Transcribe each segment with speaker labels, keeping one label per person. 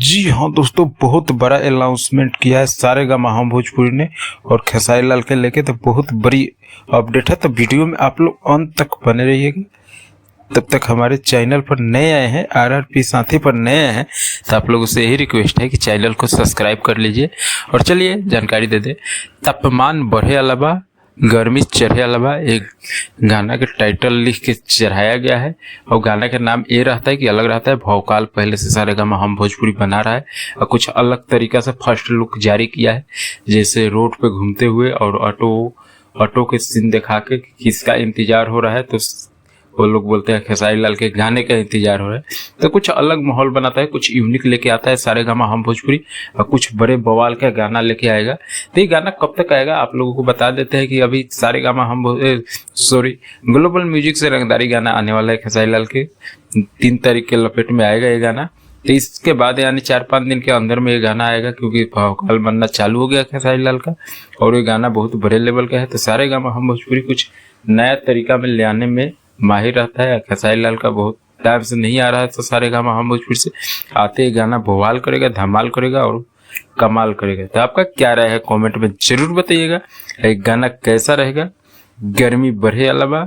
Speaker 1: जी हाँ दोस्तों, बहुत बड़ा अनाउंसमेंट किया है सारेगामा हम भोजपुरी ने और खेसारी लाल के लेके। तो बहुत बड़ी अपडेट है, तो वीडियो में आप लोग अंत तक बने रहिएगा। तब तक हमारे चैनल पर नए आए हैं, आरआरपी साथी पर नए हैं, तो आप लोगों से यही रिक्वेस्ट है कि चैनल को सब्सक्राइब कर लीजिए। और चलिए जानकारी दे दे। तापमान बढ़े अलावा गर्मी चढ़े अलावा एक गाना के टाइटल लिख के चढ़ाया गया है और गाना का नाम ये रहता है कि अलग रहता है। भौकाल पहले से सारेगामा हम भोजपुरी बना रहा है और कुछ अलग तरीका से फर्स्ट लुक जारी किया है, जैसे रोड पे घूमते हुए और ऑटो के सीन दिखा के किसका इंतजार हो रहा है, तो वो लोग बोलते हैं खेसारी लाल के गाने का इंतजार हो रहा है। तो कुछ अलग माहौल बनाता है, कुछ यूनिक लेके आता है सारेगामा हम भोजपुरी और कुछ बड़े बवाल का गाना लेके आएगा। तो ये गाना कब तक आएगा आप लोगों को बता देते हैं कि अभी सारेगामा हम ग्लोबल म्यूजिक से रंगदारी गाना आने वाला है खेसारी लाल के 3 तारीख के लपेट में आएगा ये गाना। तो इसके बाद यानी 4-5 दिन के अंदर में ये गाना आएगा, क्योंकि भौकाल बनना चालू हो गया खेसारी लाल का और ये गाना बहुत बड़े लेवल का है। तो सारेगामा हम भोजपुरी कुछ नया तरीका में ले आने में माहिर रहता है। खेसारी लाल का बहुत टाइम से नहीं आ रहा है, तो सारेगामा हम भोजपुरी से आते ही गाना बवाल करेगा, धमाल करेगा और कमाल करेगा। तो आपका क्या राय है कमेंट में जरूर बताइएगा। एक गाना कैसा रहेगा? गर्मी बढ़े वाला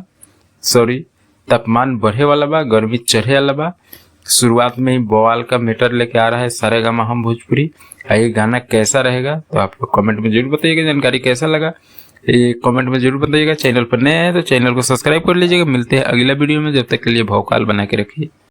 Speaker 1: तापमान बढ़े वाला बा, गर्मी चढ़े वाला बा। शुरुआत में ही बवाल का मैटर लेके आ रहा है सारेगामा हम भोजपुरी। ये गाना कैसा रहेगा तो आप लोग कमेंट में जरूर बताइएगा। जानकारी कैसा लगा ये कमेंट में जरूर बताइएगा। चैनल पर नए हैं तो चैनल को सब्सक्राइब कर लीजिएगा। मिलते हैं अगला वीडियो में, जब तक के लिए भौकाल बना के रखिए।